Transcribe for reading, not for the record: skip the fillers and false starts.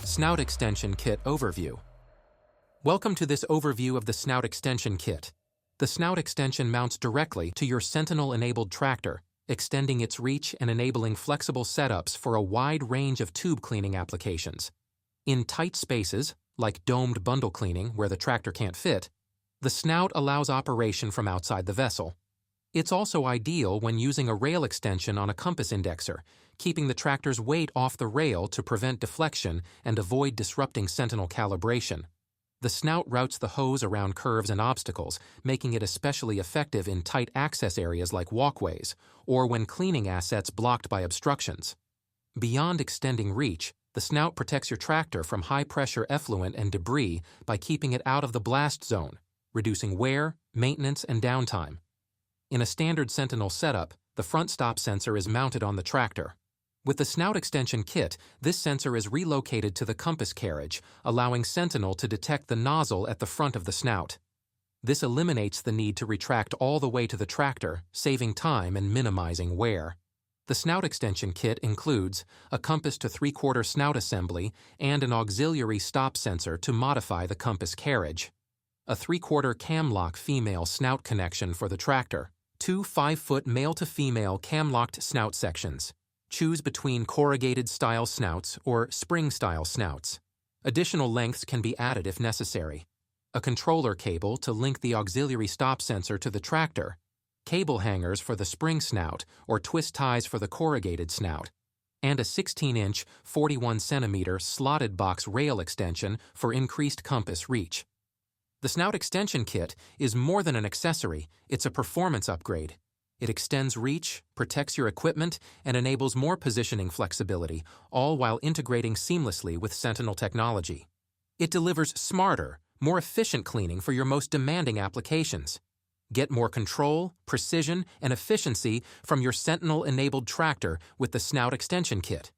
Snout Extension Kit Overview. Welcome to this overview of the Snout Extension Kit. The snout extension mounts directly to your Sentinel-enabled tractor, extending its reach and enabling flexible setups for a wide range of tube cleaning applications. In tight spaces, like domed bundle cleaning where the tractor can't fit, the snout allows operation from outside the vessel. It's also ideal when using a rail extension on a compass indexer, keeping the tractor's weight off the rail to prevent deflection and avoid disrupting Sentinel calibration. The snout routes the hose around curves and obstacles, making it especially effective in tight access areas like walkways, or when cleaning assets blocked by obstructions. Beyond extending reach, the snout protects your tractor from high-pressure effluent and debris by keeping it out of the blast zone, reducing wear, maintenance, and downtime. In a standard Sentinel setup, the front stop sensor is mounted on the tractor. With the Snout Extension Kit, this sensor is relocated to the compass carriage, allowing Sentinel to detect the nozzle at the front of the snout. This eliminates the need to retract all the way to the tractor, saving time and minimizing wear. The Snout Extension Kit includes a compass to 3/4 snout assembly and an auxiliary stop sensor to modify the compass carriage, a 3/4 cam-lock female snout connection for the tractor, 2 5-foot male-to-female cam-locked snout sections. Choose between corrugated-style snouts or spring-style snouts. Additional lengths can be added if necessary. A controller cable to link the auxiliary stop sensor to the tractor, cable hangers for the spring snout or twist ties for the corrugated snout, and a 16-inch, 41-centimeter slotted box rail extension for increased compass reach. The Snout Extension Kit is more than an accessory, it's a performance upgrade. It extends reach, protects your equipment, and enables more positioning flexibility, all while integrating seamlessly with Sentinel technology. It delivers smarter, more efficient cleaning for your most demanding applications. Get more control, precision, and efficiency from your Sentinel-enabled tractor with the Snout Extension Kit.